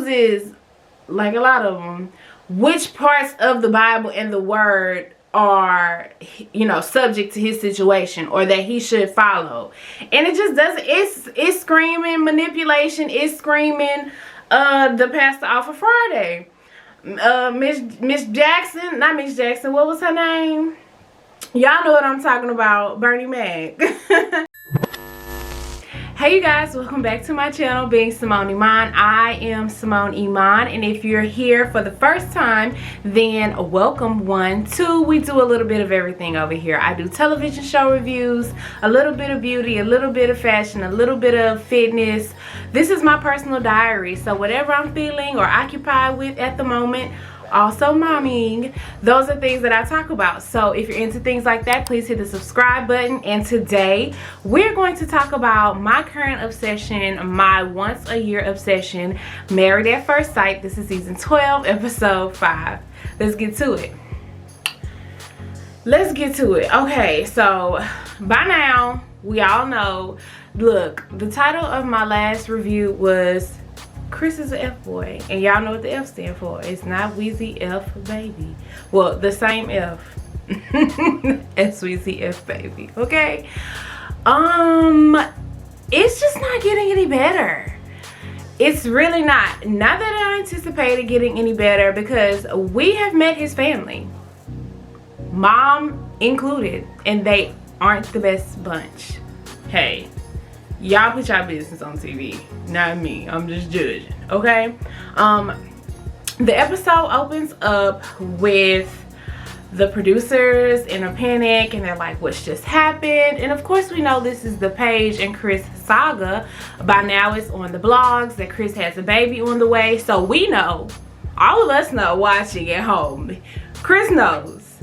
chooses, like a lot of them, which parts of the Bible and the word are, you know, subject to his situation or that he should follow. And it just doesn't, it's screaming manipulation, it's screaming the pastor off of Friday. Miss Jackson, not Miss Jackson, what was her name? Y'all know what I'm talking about, Bernie Mac. Hey you guys, welcome back to my channel, Being Simone Iman. I am Simone Iman, and if you're here for the first time, then welcome. 1, 2, we do a little bit of everything over here. I do television show reviews, a little bit of beauty, a little bit of fashion, a little bit of fitness. This is my personal diary, so whatever I'm feeling or occupied with at the moment, also momming, those are things that I talk about. So if you're into things like that, please hit the subscribe button. And today we're going to talk about my current obsession, my once a year obsession, Married at First Sight. This is season 12, episode 5. Let's get to it. Okay, so by now we all know, look, the title of my last review was Chris is an F-boy, and y'all know what the F stand for. It's not Weezy F baby. Well, the same F as Weezy F baby, okay? It's just not getting any better. It's really not. Not that I anticipated getting any better, because we have met his family, mom included, and they aren't the best bunch. Hey, y'all put y'all business on TV, not me. I'm just judging, okay? The episode opens up with the producers in a panic, and they're like, what's just happened? And of course we know this is the Paige and Chris saga. By now it's on the blogs that Chris has a baby on the way. So we know, all of us know watching at home, Chris knows,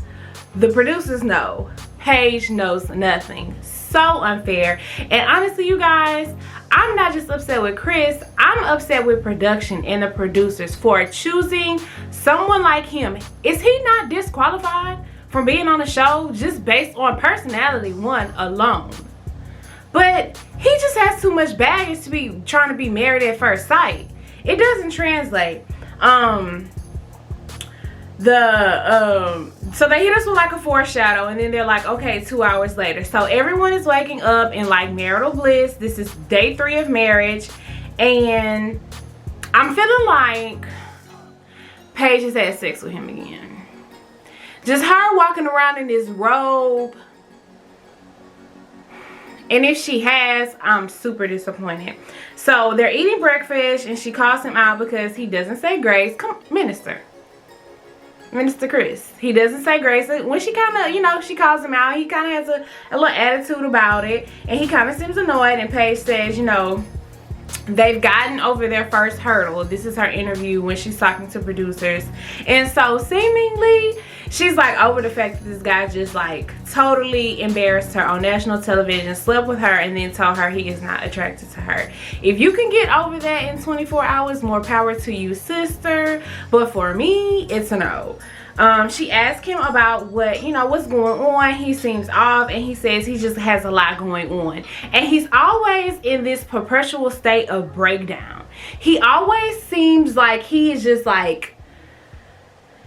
the producers know, Paige knows nothing. So unfair. And honestly, you guys, I'm not just upset with Chris, I'm upset with production and the producers for choosing someone like him. Is he not disqualified from being on the show just based on personality one alone? But he just has too much baggage to be trying to be married at first sight. It doesn't translate. So they hit us with like a foreshadow, and then they're like, okay, 2 hours later. So everyone is waking up in like marital bliss. This is day 3 of marriage, and I'm feeling like Paige has had sex with him again. Just her walking around in this robe. And if she has, I'm super disappointed. So they're eating breakfast, and she calls him out because he doesn't say grace. Come, Minister Chris, he doesn't say grace. When she kind of, you know, she calls him out, he kind of has a little attitude about it, and he kind of seems annoyed. And Paige says, you know, they've gotten over their first hurdle. This is her interview when she's talking to producers, and so seemingly she's like over the fact that this guy just like totally embarrassed her on national television, slept with her, and then told her he is not attracted to her. If you can get over that in 24 hours, more power to you, sister. But for me, it's a no. She asked him about what's going on. He seems off, and he says he just has a lot going on, and he's always in this perpetual state of breakdown. He always seems like he is just like,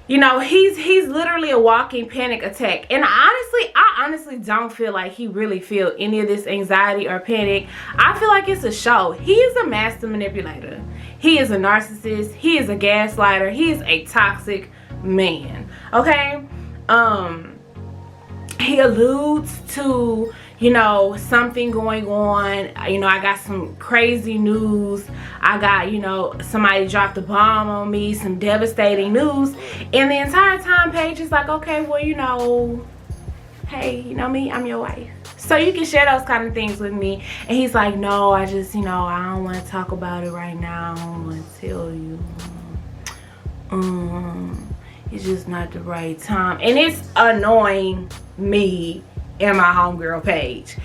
you know, he's literally a walking panic attack. And I honestly don't feel like he really feel any of this anxiety or panic. I feel like it's a show. He is a master manipulator. He is a narcissist. He is a gaslighter. He is a toxic man, okay? He alludes to, you know, something going on. You know, I got some crazy news. I got, you know, somebody dropped a bomb on me, some devastating news. And the entire time Paige is like, okay, well, you know, hey, you know me, I'm your wife, so you can share those kind of things with me. And he's like, no, I just, you know, I don't want to talk about it right now. I don't want to tell you. It's just not the right time. And it's annoying me and my homegirl Paige.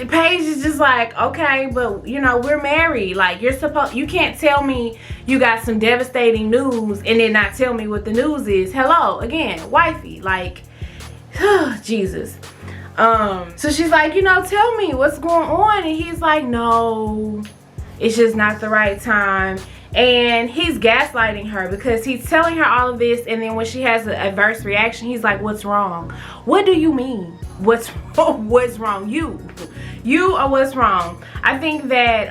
Paige is just like, okay, but you know, we're married. Like, you can't tell me you got some devastating news and then not tell me what the news is. Hello, again, wifey, like, Jesus. So she's like, you know, tell me what's going on. And he's like, no, it's just not the right time. And he's gaslighting her because he's telling her all of this, and then when she has an adverse reaction, he's like, what's wrong? What do you mean? What's wrong? You are what's wrong. I think that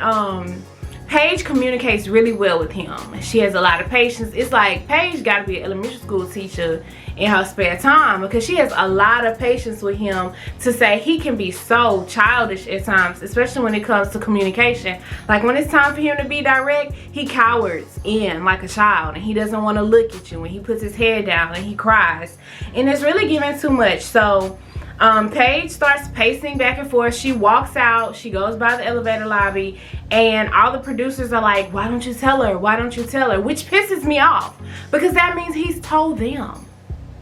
Paige communicates really well with him. She has a lot of patience. It's like Paige got to be an elementary school teacher in her spare time, because she has a lot of patience with him to say he can be so childish at times, especially when it comes to communication. Like when it's time for him to be direct, he cowers in like a child, and he doesn't want to look at you, and he puts his head down and he cries, and it's really giving too much. So Paige starts pacing back and forth. She walks out, she goes by the elevator lobby, and all the producers are like, why don't you tell her? Why don't you tell her? Which pisses me off, because that means he's told them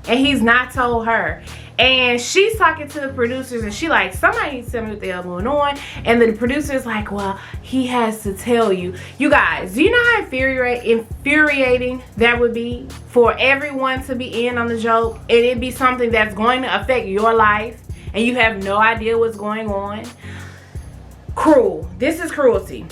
and he's not told her. And she's talking to the producers, and she like, somebody needs to tell me what the hell going on. And the producer's like, well, he has to tell you. You guys, do you know how infuriating that would be for everyone to be in on the joke, and it be something that's going to affect your life and you have no idea what's going on? Cruel. This is cruelty.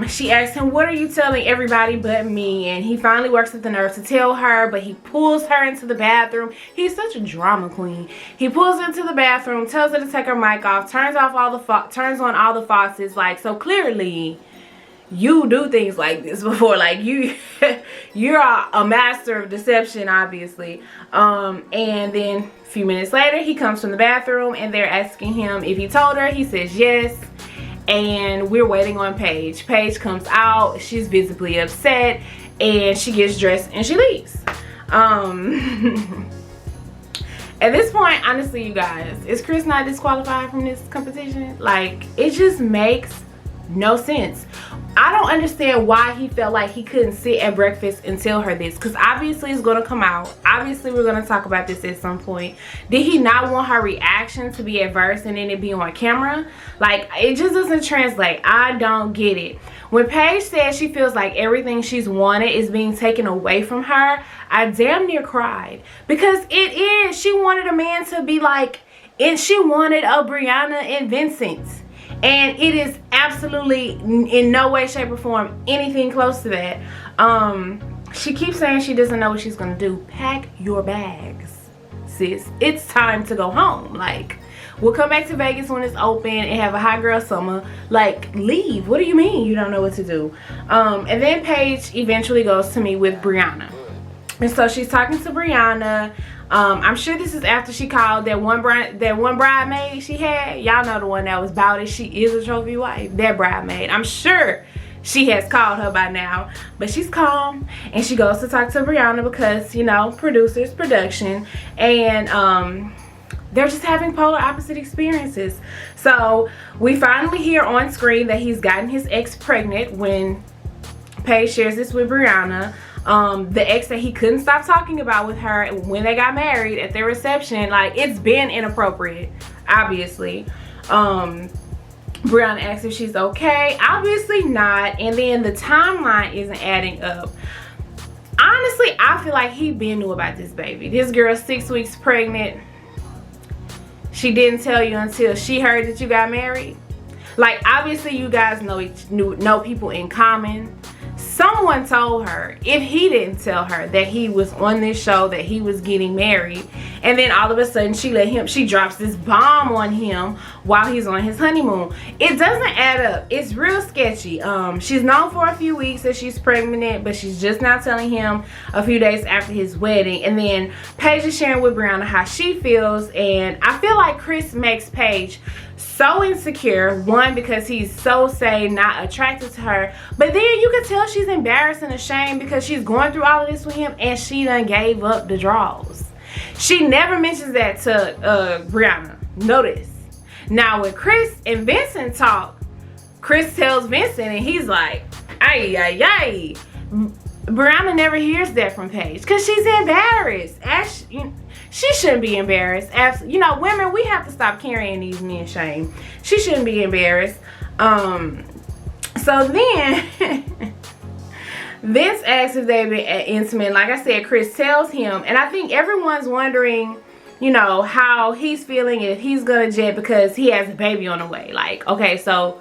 She asks him, what are you telling everybody but me? And he finally works up the nerve to tell her, but he pulls her into the bathroom. He's such a drama queen. He pulls her into the bathroom, tells her to take her mic off, turns on all the faucets. Like, so clearly you do things like this before. Like you're a master of deception, obviously. And then a few minutes later, he comes from the bathroom, and they're asking him if he told her. He says yes. And we're waiting on Paige. Paige comes out. She's visibly upset, and she gets dressed and she leaves. At this point, honestly, you guys, is Chris not disqualified from this competition? Like, it just makes no sense. I don't understand why he felt like he couldn't sit at breakfast and tell her this, because obviously it's going to come out. Obviously we're going to talk about this at some point. Did he not want her reaction to be adverse and then it be on camera? Like, it just doesn't translate. I don't get it. When Paige says she feels like everything she's wanted is being taken away from her, I damn near cried, because it is. She wanted a man to be like, and she wanted a Brianna and Vincent. And it is absolutely in no way, shape, or form anything close to that. She keeps saying she doesn't know what she's gonna do. Pack your bags, sis. It's time to go home. Like, we'll come back to Vegas when it's open and have a hot girl summer. Like, leave. What do you mean you don't know what to do? And then Paige eventually goes to meet with Brianna. And so she's talking to Brianna. I'm sure this is after she called that one bridemaid she had. Y'all know the one that was about it. She is a trophy wife. That bridemaid. I'm sure she has called her by now. But she's calm, and she goes to talk to Brianna because, you know, producers, production. And they're just having polar opposite experiences. So we finally hear on screen that he's gotten his ex pregnant when Paige shares this with Brianna. The ex that he couldn't stop talking about with her when they got married at their reception. Like, it's been inappropriate, obviously. Brianna asks if she's okay. Obviously not. And then the timeline isn't adding up. Honestly, I feel like he been knew about this baby. This girl's 6 weeks pregnant. She didn't tell you until she heard that you got married. Like, obviously you guys know people in common. Someone told her, if he didn't tell her, that he was on this show, that he was getting married. And then all of a sudden she drops this bomb on him while he's on his honeymoon. It doesn't add up. It's real sketchy. She's known for a few weeks that she's pregnant, but she's just now telling him a few days after his wedding. And then Paige is sharing with Brianna how she feels. And I feel like Chris makes Paige so insecure. One, because he's so, not attracted to her. But then you can tell she's embarrassed and ashamed because she's going through all of this with him, and she done gave up the draws. She never mentions that to Brianna. Notice. Now when Chris and Vincent talk, Chris tells Vincent, and he's like, ay, ay, ay. Brianna never hears that from Paige because she's embarrassed. She shouldn't be embarrassed. Absolutely. You know, women, we have to stop carrying these men shame. She shouldn't be embarrassed. So then Vince asks if they've been intimate. Like I said, Chris tells him, and I think everyone's wondering, you know, how he's feeling, if he's gonna jet because he has a baby on the way. Like, okay, so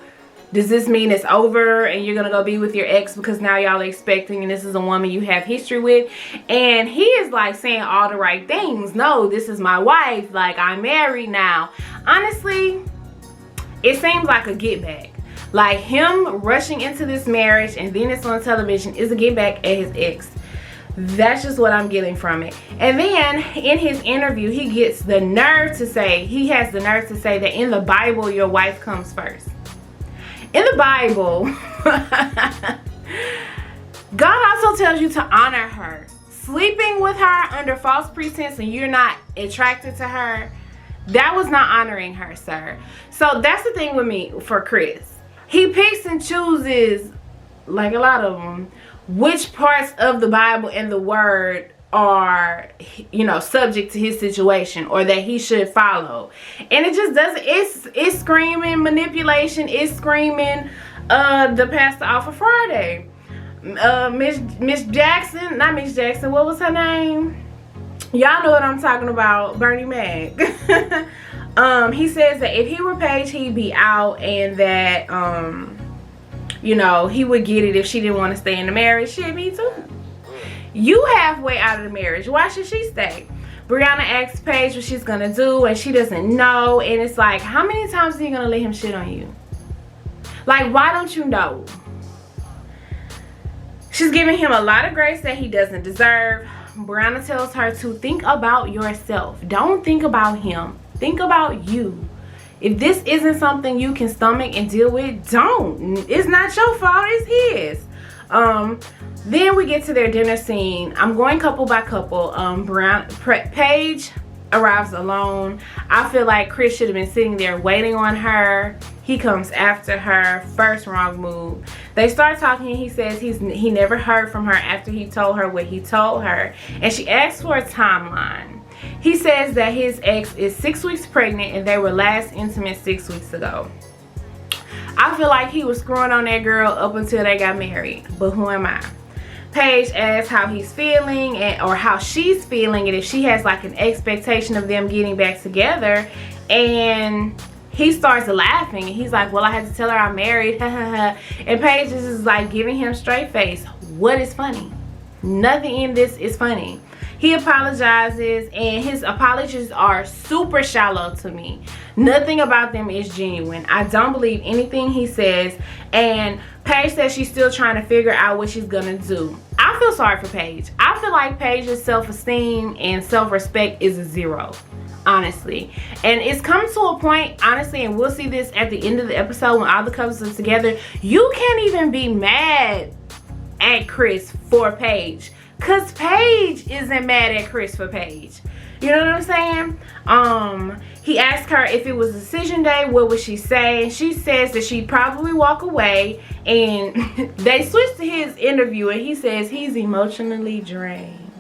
Does this mean it's over and you're gonna go be with your ex because now y'all are expecting and this is a woman you have history with? And he is like saying all the right things. No, this is my wife, like I'm married now. Honestly, it seems like a get back. Like him rushing into this marriage and then it's on television is a get back at his ex. That's just what I'm getting from it. And then in his interview, he has the nerve to say that in the Bible, your wife comes first. In the Bible, God also tells you to honor her. Sleeping with her under false pretense and you're not attracted to her, that was not honoring her, sir. So that's the thing with me for Chris. He picks and chooses, like a lot of them, which parts of the Bible and the word are, you know, subject to his situation or that he should follow. And it just doesn't, it's screaming manipulation, it's screaming the pastor off of Friday. Miss Jackson, not Miss Jackson, what was her name? Y'all know what I'm talking about, Bernie Mac. He says that if he were Paige, he'd be out and that, you know, he would get it if she didn't want to stay in the marriage. Shit, me too. You halfway out of the marriage. Why should she stay? Brianna asks Paige what she's going to do and she doesn't know. And it's like, how many times are you going to let him shit on you? Like, why don't you know? She's giving him a lot of grace that he doesn't deserve. Brianna tells her to think about yourself. Don't think about him. Think about you. If this isn't something you can stomach and deal with, don't. It's not your fault, it's his. Then we get to their dinner scene. I'm going couple by couple. Paige arrives alone. I feel like Chris should have been sitting there waiting on her. He comes after her. First wrong move. They start talking and he says he never heard from her after he told her what he told her. And she asks for a timeline. He says that his ex is 6 weeks pregnant and they were last intimate 6 weeks ago. I feel like he was screwing on that girl up until they got married. But who am I? Paige asks how he's feeling or how she's feeling and if she has like an expectation of them getting back together. And he starts laughing and he's like, well, I had to tell her I'm married. And Paige is like giving him straight face. What is funny? Nothing in this is funny. He apologizes and his apologies are super shallow to me. Nothing about them is genuine. I don't believe anything he says. And Paige says she's still trying to figure out what she's gonna do. I feel sorry for Paige. I feel like Paige's self-esteem and self-respect is a zero, honestly. And it's come to a point, honestly, and we'll see this at the end of the episode when all the couples are together. You can't even be mad at Chris for Paige. Cause Paige isn't mad at Chris for Paige. You know what I'm saying? He asked her if it was decision day, what would she say? And she says that she'd probably walk away. And they switched to his interview and he says he's emotionally drained.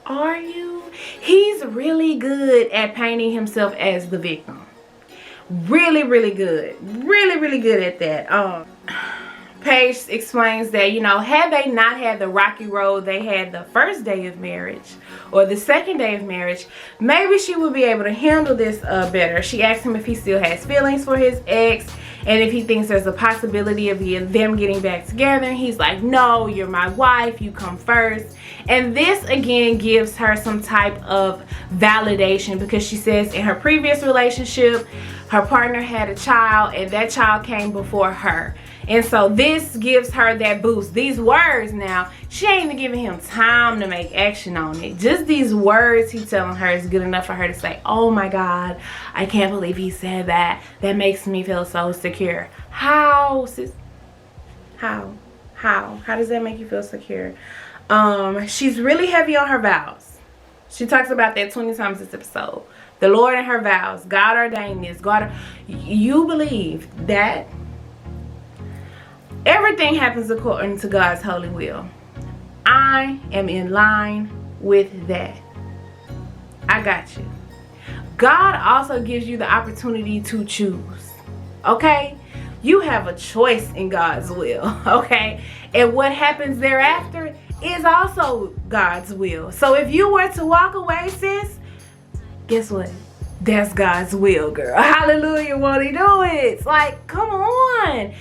Are you? He's really good at painting himself as the victim. Really, really good. Really, really good at that. Paige explains that, you know, had they not had the rocky road they had the first day of marriage or the second day of marriage, maybe she would be able to handle this better. She asks him if he still has feelings for his ex and if he thinks there's a possibility of them getting back together. And he's like, no, you're my wife, you come first. And this again gives her some type of validation because she says in her previous relationship, her partner had a child and that child came before her. And so this gives her that boost. These words now, she ain't even giving him time to make action on it. Just these words he's telling her is good enough for her to say, oh my God, I can't believe he said that. That makes me feel so secure. How, sis? How does that make you feel secure? She's really heavy on her vows. She talks about that 20 times this episode. The Lord and her vows. God ordained this. You believe that everything happens according to God's holy will. I am in line with that. I got you. God also gives you the opportunity to choose. Okay? You have a choice in God's will. Okay? And what happens thereafter is also God's will. So if you were to walk away, sis, guess what? That's God's will, girl. Hallelujah, won't he do it? It's like, come on. on.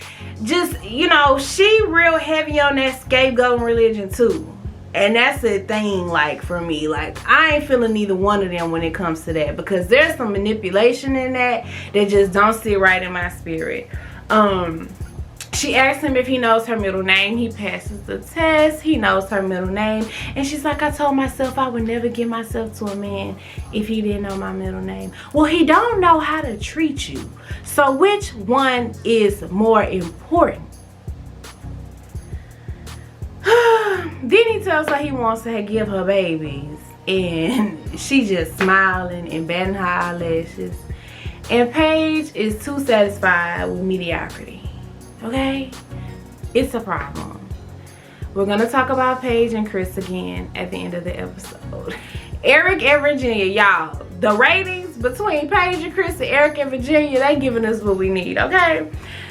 Just, you know, she real heavy on that scapegoat religion too. And that's the thing, like, for me. Like, I ain't feeling neither one of them when it comes to that. Because there's some manipulation in that just don't sit right in my spirit. She asked him if he knows her middle name. He passes the test. He knows her middle name. And she's like, I told myself I would never give myself to a man if he didn't know my middle name. Well, he don't know how to treat you. So which one is more important? Then he tells her he wants to give her babies. And she just smiling and batting her eyelashes. And Paige is too satisfied with mediocrity. Okay? It's a problem. We're going to talk about Paige and Chris again at the end of the episode. Eric and Virginia, y'all. The ratings between Paige and Chris and Eric and Virginia, they giving us what we need, okay?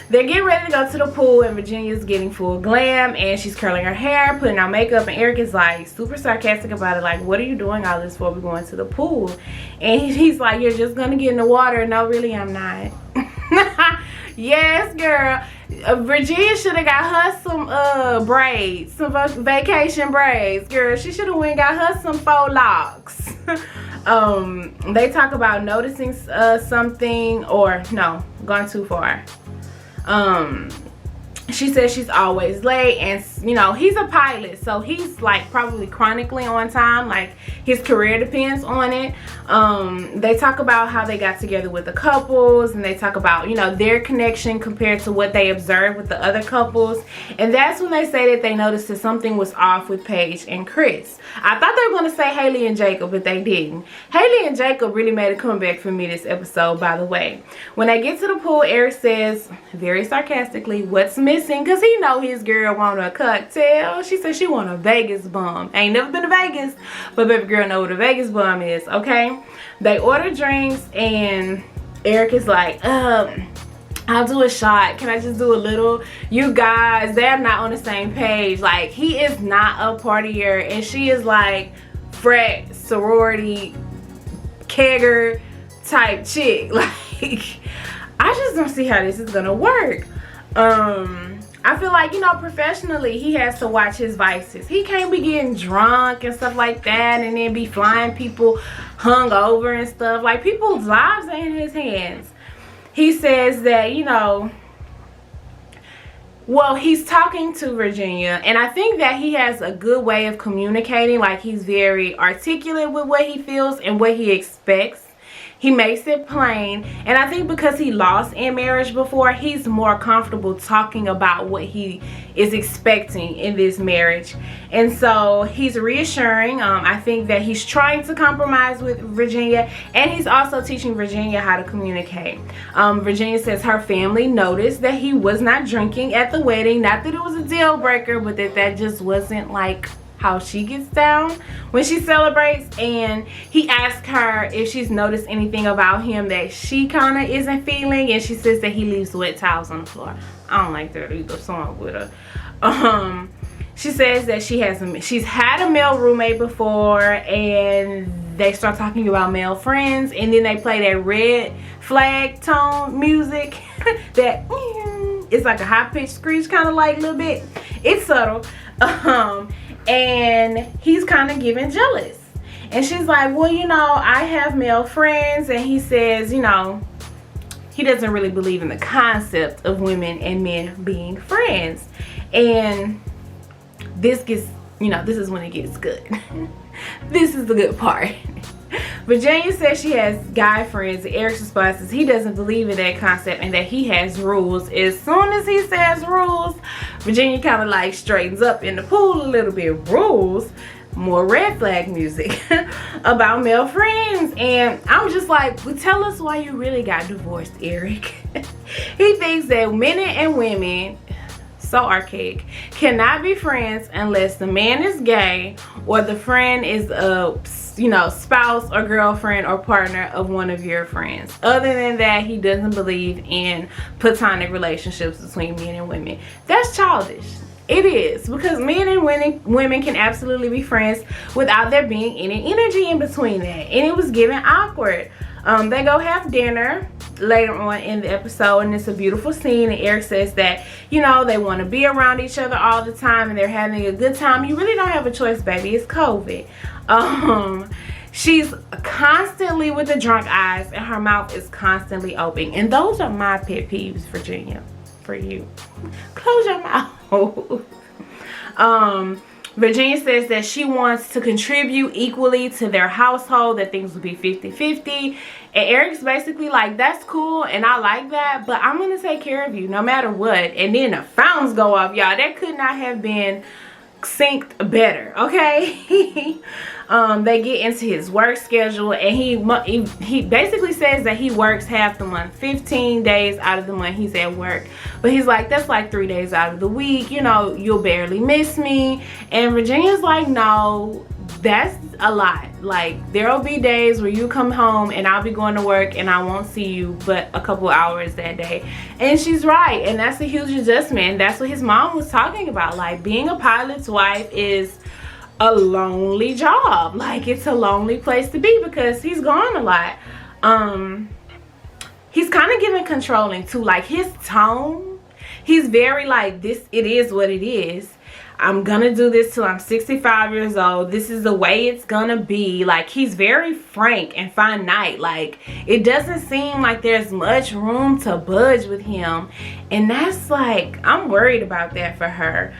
They're getting ready to go to the pool, and Virginia's getting full glam, and she's curling her hair, putting on makeup, and Eric is like super sarcastic about it, like, what are you doing all this for? We're going to the pool. And he's like, you're just gonna get in the water. No, really, I'm not. Yes, girl. Virginia should have got her some braids, some vacation braids, girl. She should have went and got her some faux locks. They talk about noticing something, or no, gone too far. She says she's always late, and you know, he's a pilot, so he's like probably chronically on time, like his career depends on it. They talk about how they got together with the couples, and they talk about, you know, their connection compared to what they observed with the other couples. And that's when they say that they noticed that something was off with Paige and Chris. I thought they were going to say Haley and Jacob, but they didn't. Haley and Jacob really made a comeback for me this episode, by the way. When they get to the pool, Eric says very sarcastically, what's missing? Because he know his girl want a cocktail. She said she want a Vegas bum. Ain't never been to Vegas, but baby girl know what a Vegas bum is, okay? They order drinks, and Eric is like, I'll do a shot. Can I just do a little? You guys, they're not on the same page. Like, he is not a partier, and she is like frat, sorority, kegger type chick. Like, I just don't see how this is gonna work. I feel like, you know, professionally, he has to watch his vices. He can't be getting drunk and stuff like that, and then be flying people hungover and stuff. Like, people's lives are in his hands. He says that, you know, well, he's talking to Virginia, and I think that he has a good way of communicating. Like, he's very articulate with what he feels and what he expects. He makes it plain, and I think because he lost in marriage before, he's more comfortable talking about what he is expecting in this marriage. And so he's reassuring. I think that he's trying to compromise with Virginia, and he's also teaching Virginia how to communicate. Virginia says her family noticed that he was not drinking at the wedding. Not that it was a deal breaker, but that just wasn't like how she gets down when she celebrates. And he asked her if she's noticed anything about him that she kind of isn't feeling, and she says that he leaves wet towels on the floor. I don't like that either, so I'm with her. She says that she's had a male roommate before, and they start talking about male friends, and then they play that red flag tone music that it's like a high-pitched screech, kind of like a little bit. It's subtle. And he's kind of getting jealous, and she's like, well, you know, I have male friends. And he says, you know, he doesn't really believe in the concept of women and men being friends. And this gets, you know, this is when it gets good. This is the good part. Virginia says she has guy friends. Eric's response is he doesn't believe in that concept and that he has rules. As soon as he says rules, Virginia kind of like straightens up in the pool a little bit. Rules? More red flag music about male friends. And I'm just like, well, tell us why you really got divorced, Eric. He thinks that men and women, so archaic, cannot be friends unless the man is gay or the friend is a, you know, spouse or girlfriend or partner of one of your friends. Other than that, he doesn't believe in platonic relationships between men and women. That's childish. It is, because men and women can absolutely be friends without there being any energy in between that. And it was given awkward. They go have dinner. later on in the episode, and it's a beautiful scene, and Eric says that, you know, they want to be around each other all the time and they're having a good time. You really don't have a choice, baby. It's COVID. She's constantly with the drunk eyes and her mouth is constantly open, and those are my pet peeves, Virginia, for you. Close your mouth. Virginia says that she wants to contribute equally to their household, that things will be 50-50. And Eric's basically like, that's cool and I like that, but I'm going to take care of you no matter what. And then the phones go off, y'all. That could not have been synced better, okay? They get into his work schedule, and he basically says that he works half the month, 15 days out of the month he's at work. But he's like, that's like 3 days out of the week, you know, you'll barely miss me. And Virginia's like, no, that's a lot. Like, there'll be days where you come home and I'll be going to work and I won't see you but a couple hours that day. And she's right, and that's a huge adjustment. That's what his mom was talking about. Like, being a pilot's wife is a lonely job. Like, it's a lonely place to be because he's gone a lot. He's kind of giving controlling too. Like, his tone, he's very like, this, it is what it is. I'm gonna do this till I'm 65 years old. This is the way it's gonna be. Like, he's very frank and finite. Like, it doesn't seem like there's much room to budge with him. And that's like, I'm worried about that for her.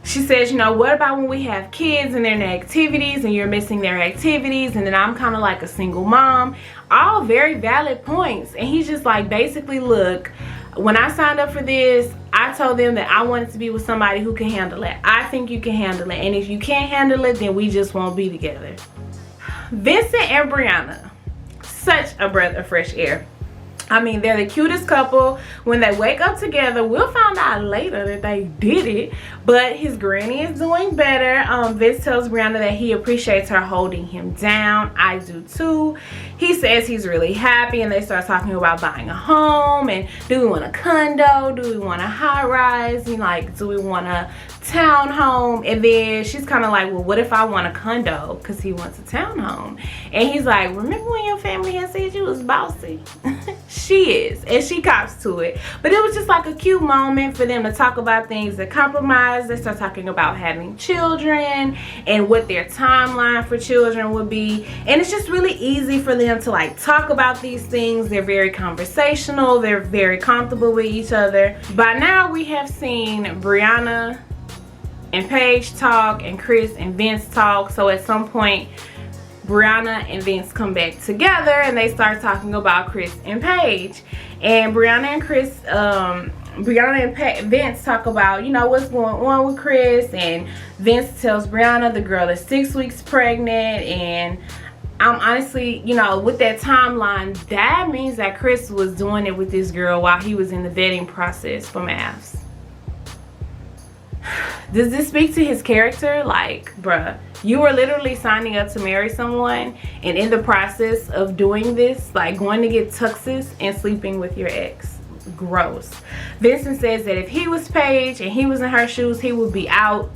She says, you know, what about when we have kids and their activities and you're missing their activities, and then I'm kind of like a single mom. All very valid points. And he's just like, basically, look, when I signed up for this, I told them that I wanted to be with somebody who can handle it. I think you can handle it. And if you can't handle it, then we just won't be together. Vincent and Brianna, such a breath of fresh air. I mean, they're the cutest couple. When they wake up together, we'll find out later that they did it. But his granny is doing better. Vince tells Brianna that he appreciates her holding him down. I do too. He says he's really happy, and they start talking about buying a home. And do we want a condo? Do we want a high rise? You know, like, do we want a townhome? And then she's kind of like, well, what if I want a condo? Because he wants a townhome. And he's like, remember when your family had said you was bossy? She is, and she cops to it. But it was just like a cute moment for them to talk about things that compromise. They start talking about having children and what their timeline for children would be. And it's just really easy for them to like talk about these things. They're very conversational. They're very comfortable with each other. By now we have seen Brianna and Paige talk, and Chris and Vince talk. So at some point, Brianna and Vince come back together and they start talking about Chris and Paige. And Brianna and Vince talk about, you know, what's going on with Chris. And Vince tells Brianna the girl is 6 weeks pregnant. And I'm honestly, you know, with that timeline, that means that Chris was doing it with this girl while he was in the vetting process for MAFS. Does this speak to his character? Like, bruh, you were literally signing up to marry someone, and in the process of doing this, like going to get tuxes and sleeping with your ex. Gross. Vincent says that if he was Paige and he was in her shoes, he would be out.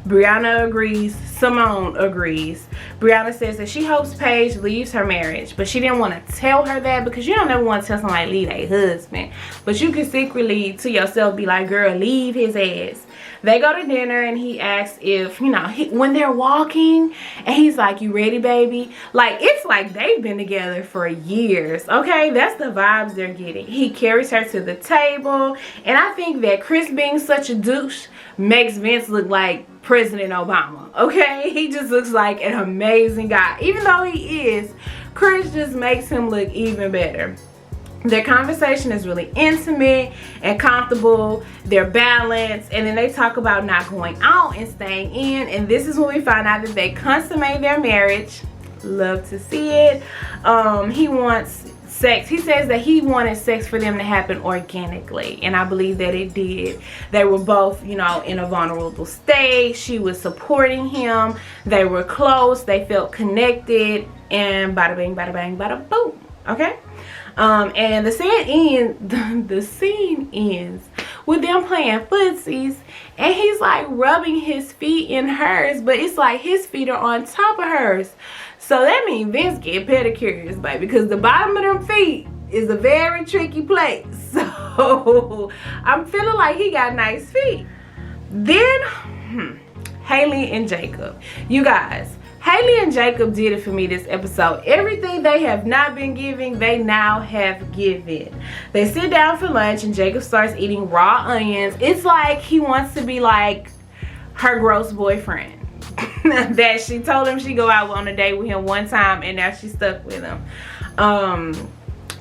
Brianna agrees. Simone agrees. Brianna says that she hopes Paige leaves her marriage, but she didn't want to tell her that because you don't ever want to tell somebody to leave their husband. But you can secretly to yourself be like, girl, leave his ass. They go to dinner and he asks if, you know, when they're walking, and he's like, you ready, baby? Like, it's like they've been together for years, okay? That's the vibes they're getting. He carries her to the table, and I think that Chris being such a douche makes Vince look like President Obama, okay? He just looks like an amazing guy. Even though he is, Chris just makes him look even better. Their conversation is really intimate and comfortable. They're balanced, and then they talk about not going out and staying in. And this is when we find out that they consummate their marriage. Love to see it. He wants sex. He says that he wanted sex for them to happen organically, and I believe that it did. They were both, you know, in a vulnerable state. She was supporting him. They were close. They felt connected, and bada bing, bada bang, bada boom. Okay. And the scene ends with them playing footsies, and he's like rubbing his feet in hers, but it's like his feet are on top of hers. So that means Vince get pedicures, baby, because the bottom of them feet is a very tricky place. So I'm feeling like he got nice feet. Then Haley and Jacob. You guys, Haley and Jacob did it for me this episode. Everything they have not been giving, they now have given. They sit down for lunch and Jacob starts eating raw onions. It's like he wants to be like her gross boyfriend. That she told him she'd go out on a date with him one time and now she's stuck with him.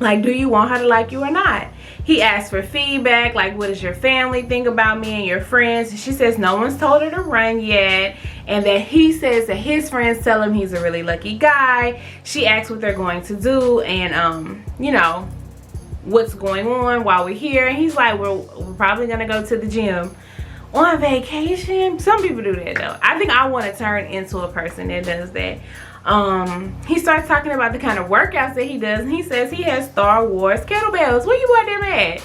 Like, do you want her to like you or not? He asked for feedback, like, what does your family think about me and your friends? And she says no one's told her to run yet, and that he says that his friends tell him he's a really lucky guy. She asks what they're going to do and you know, what's going on while we're here, and he's like, we're probably gonna go to the gym on vacation. Some people do that though. I think I want to turn into a person that does that. He starts talking about the kind of workouts that he does, and he says he has Star Wars kettlebells. Where you want them at?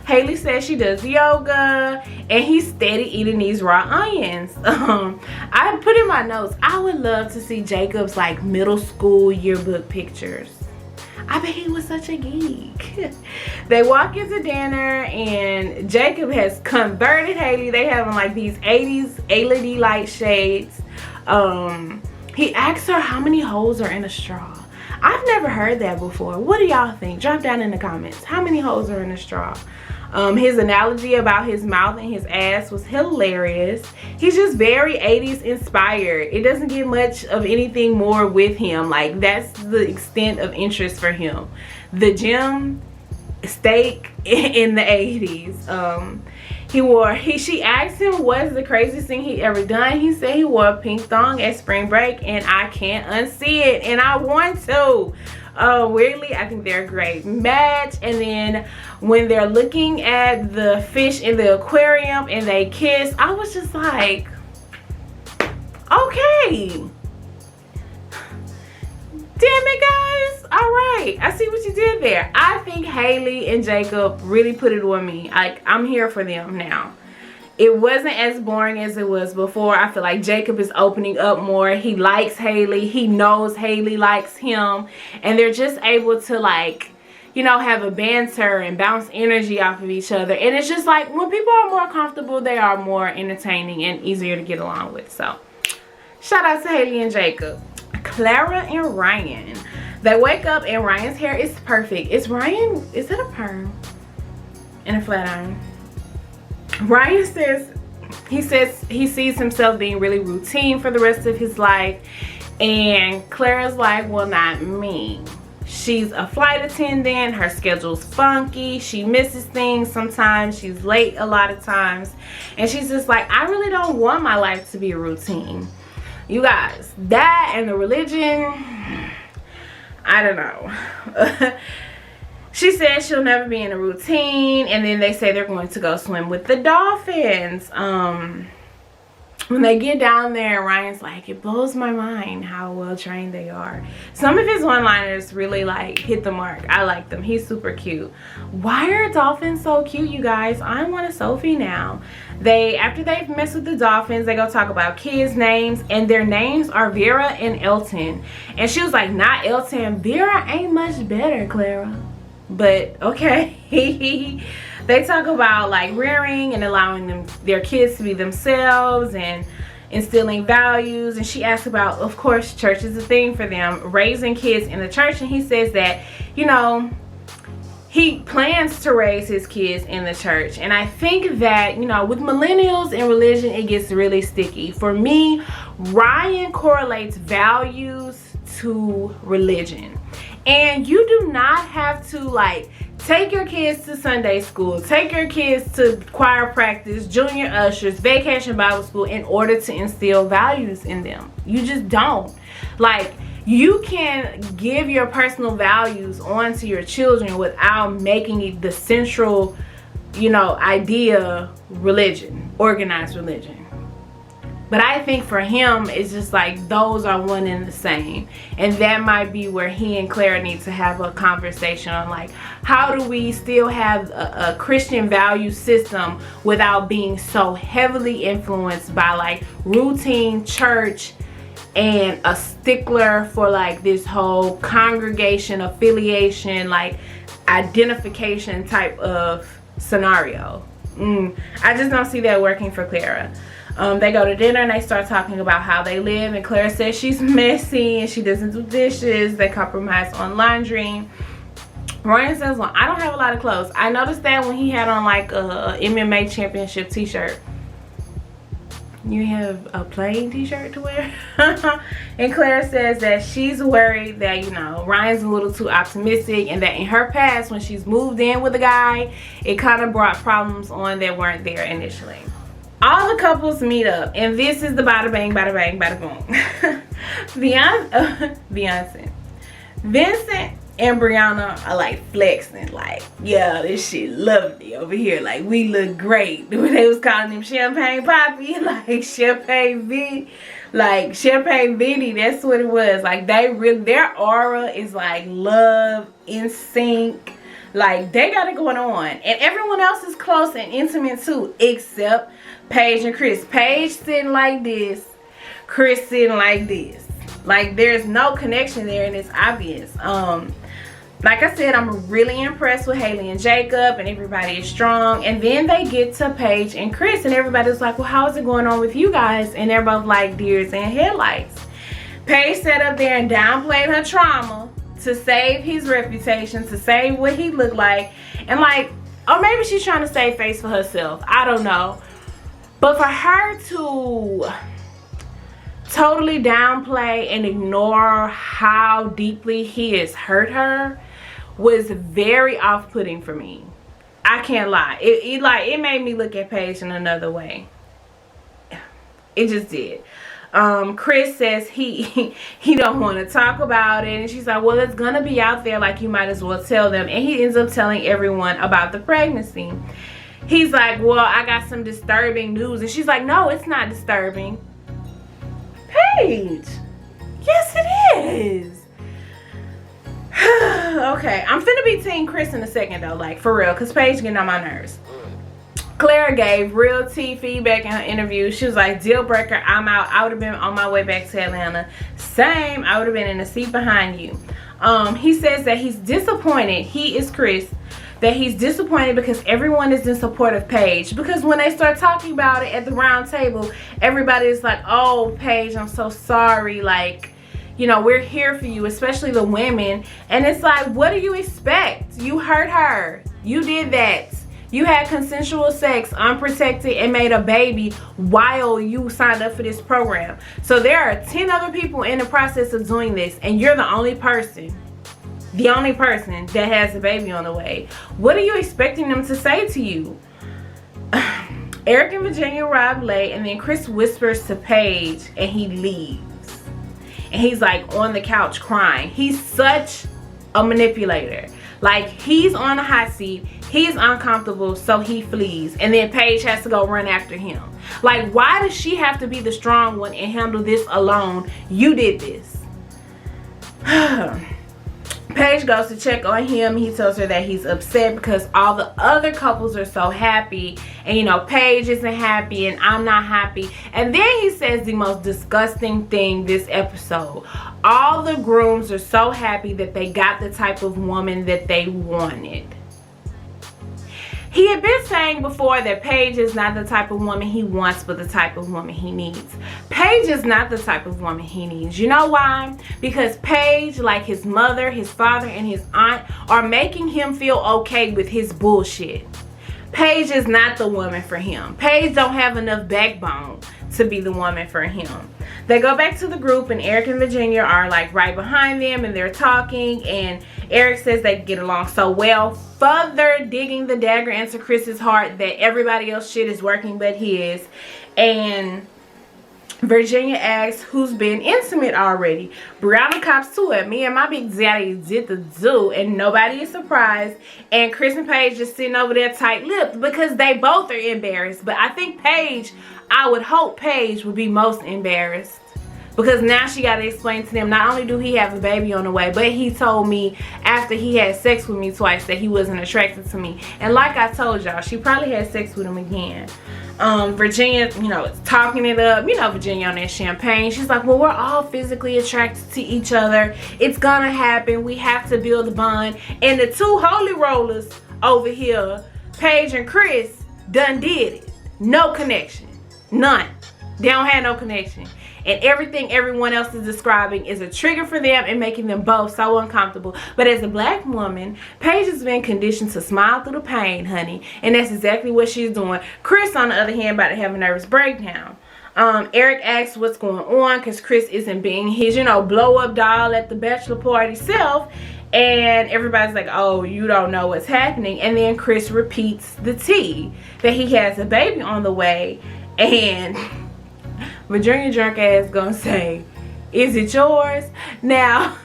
Haley says she does yoga, and he's steady eating these raw onions. I put in my notes, I would love to see Jacob's like middle school yearbook pictures. I bet he was such a geek. They walk into dinner and Jacob has converted Haley. They have like these 80s LED light shades. He asks her how many holes are in a straw. I've never heard that before. What do y'all think? Drop down in the comments. How many holes are in a straw? His analogy about his mouth and his ass was hilarious. He's just very 80s inspired. It doesn't get much of anything more with him. Like, that's the extent of interest for him. The gym, steak in the 80s. She asked him what's the craziest thing he ever done. He said he wore a pink thong at spring break, and I can't unsee it, and I want to. Weirdly, I think they're a great match. And then when they're looking at the fish in the aquarium and they kiss, I was just like, okay, damn it, guys. All right, I see what you did there. I think Haley and Jacob really put it on me. Like, I'm here for them now. It wasn't as boring as it was before. I feel like Jacob is opening up more. He likes Haley. He knows Haley likes him. And they're just able to, like, you know, have a banter and bounce energy off of each other. And it's just like, when people are more comfortable, they are more entertaining and easier to get along with. So, shout out to Haley and Jacob. Clara and Ryan. They wake up and Ryan's hair is perfect. Is it a perm and a flat iron? Ryan says he sees himself being really routine for the rest of his life, and Clara's like, well, not me. She's a flight attendant. Her schedule's funky. She misses things sometimes. She's late a lot of times, and she's just like, I really don't want my life to be a routine. You guys, that and the religion, I don't know. She says she'll never be in a routine, and then they say they're going to go swim with the dolphins. When they get down there, Ryan's like, it blows my mind how well trained they are. Some of his one-liners really like hit the mark. I like them. He's super cute. Why are dolphins so cute, you guys? I want a Sophie now. After they've messed with the dolphins, they go talk about kids' names, and their names are Vera and Elton. And she was like, not Elton. Vera ain't much better, Clara. But okay. They talk about like rearing and allowing their kids to be themselves and instilling values. And she asks about, of course, church is a thing for them, raising kids in the church. And he says that, you know, he plans to raise his kids in the church. And I think that, you know, with millennials and religion, it gets really sticky. For me, Ryan correlates values to religion. And you do not have to like take your kids to Sunday school, take your kids to choir practice, junior ushers, vacation Bible school in order to instill values in them. You just don't. Like, you can give your personal values onto your children without making it the central, you know, idea religion, organized religion. But I think for him, it's just like those are one and the same. And that might be where he and Clara need to have a conversation on, like, how do we still have a Christian value system without being so heavily influenced by like routine, church, and a stickler for like this whole congregation affiliation, like identification type of scenario. I just don't see that working for Clara. They go to dinner and they start talking about how they live, and Clara says she's messy and she doesn't do dishes. They compromise on laundry. Ryan says, well, I don't have a lot of clothes. I noticed that when he had on like a MMA championship t-shirt. You have a plain t-shirt to wear? And Clara says that she's worried that, you know, Ryan's a little too optimistic, and that in her past, when she's moved in with a guy, it kind of brought problems on that weren't there initially. All the couples meet up, and this is the bada bang, bada bang, bada boom. Beyonce, Vincent and Brianna are like flexing, like, yeah, this shit lovely over here, like we look great. When they was calling him Champagne Poppy, like Champagne V, like Champagne Vinny, that's what it was. Like they really, their aura is like love, in sync, like they got it going on, and everyone else is close and intimate too, except Paige and Chris. Paige sitting like this, Chris sitting like this. Like there's no connection there, and it's obvious. Like I said, I'm really impressed with Haley and Jacob, and everybody is strong. And then they get to Paige and Chris, and everybody's like, well, how is it going on with you guys? And they're both like deers and headlights. Paige sat up there and downplayed her trauma to save his reputation, to save what he looked like. And like, or maybe she's trying to save face for herself. I don't know. But for her to totally downplay and ignore how deeply he has hurt her was very off-putting for me. I can't lie. It made me look at Paige in another way. It just did. Chris says he don't want to talk about it, and she's like, well, it's gonna be out there, like you might as well tell them. And he ends up telling everyone about the pregnancy. He's like, well, I got some disturbing news, and she's like, no, it's not disturbing. Paige, yes it is. Okay, I'm finna be Team Chris in a second though, like for real, because Paige getting on my nerves. Clara gave real tea feedback in her interview. She was like, deal breaker, I'm out. I would have been on my way back to Atlanta. Same, I would have been in the seat behind you. He says that he's disappointed. He is Chris. That he's disappointed because everyone is in support of Paige. Because when they start talking about it at the round table, everybody is like, oh, Paige, I'm so sorry. Like, you know, we're here for you, especially the women. And it's like, what do you expect? You hurt her. You did that. You had consensual sex, unprotected, and made a baby while you signed up for this program. So there are 10 other people in the process of doing this, and you're the only person that has a baby on the way. What are you expecting them to say to you? Eric and Virginia arrive late, and then Chris whispers to Paige, and he leaves. And he's like on the couch crying. He's such a manipulator. Like, he's on the hot seat, he's uncomfortable, so he flees, and then Paige has to go run after him. Like, why does she have to be the strong one and handle this alone? You did this. Paige goes to check on him. He tells her that he's upset because all the other couples are so happy, and you know, Paige isn't happy and I'm not happy. And then he says the most disgusting thing this episode. All the grooms are so happy that they got the type of woman that they wanted. He had been saying before that Paige is not the type of woman he wants, but the type of woman he needs. Paige is not the type of woman he needs. You know why? Because Paige, like his mother, his father, and his aunt, are making him feel okay with his bullshit. Paige is not the woman for him. Paige don't have enough backbone to be the woman for him. They go back to the group, and Eric and Virginia are like right behind them, and they're talking, and Eric says they get along so well, further digging the dagger into Chris's heart that everybody else shit is working but his. And Virginia asks who's been intimate already. Brianna cops to it. Me and my big daddy did the do, and nobody is surprised. And Chris and Paige just sitting over there tight-lipped because they both are embarrassed. But I think Paige, I would hope Paige would be most embarrassed. Because now she got to explain to them, not only do he have a baby on the way, but he told me after he had sex with me twice that he wasn't attracted to me. And like I told y'all, she probably had sex with him again. Virginia, you know, is talking it up. You know, Virginia on that champagne. She's like, well, we're all physically attracted to each other. It's gonna happen. We have to build a bond. And the two holy rollers over here, Paige and Chris, done did it. No connection. None. They don't have no connection. And everything everyone else is describing is a trigger for them and making them both so uncomfortable. But as a black woman, Paige has been conditioned to smile through the pain, honey. And that's exactly what she's doing. Chris, on the other hand, about to have a nervous breakdown. Eric asks what's going on because Chris isn't being his, you know, blow-up doll at the bachelor party self. And everybody's like, oh, you don't know what's happening. And then Chris repeats the tea that he has a baby on the way. And Virginia drunk ass gonna say, is it yours? Now,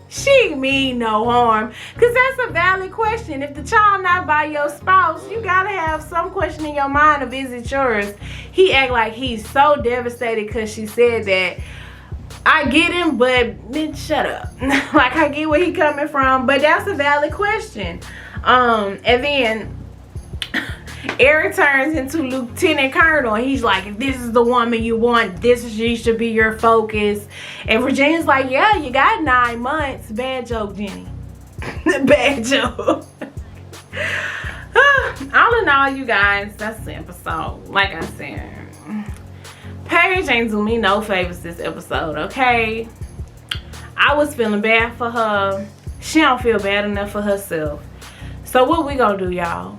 she mean no harm, because that's a valid question. If the child not by your spouse, you gotta have some question in your mind of, is it yours? He act like he's so devastated because she said that. I get him, but bitch, shut up. Like, I get where he coming from, but that's a valid question. And then Eric turns into Lieutenant Colonel, and he's like, if this is the woman you want, she should be your focus. And Virginia's like, yeah, you got 9 months. Bad joke, Jenny. Bad joke. All in all, you guys, that's the episode. Like I said, Paige ain't do me no favors this episode, okay? I was feeling bad for her. She don't feel bad enough for herself. So what we gonna do, y'all?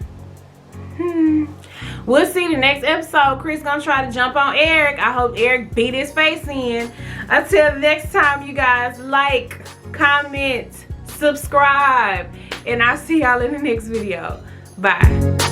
We'll see the next episode. Chris gonna try to jump on Eric. I hope Eric beat his face in. Until next time, you guys, like, comment, subscribe, and I'll see y'all in the next video. Bye.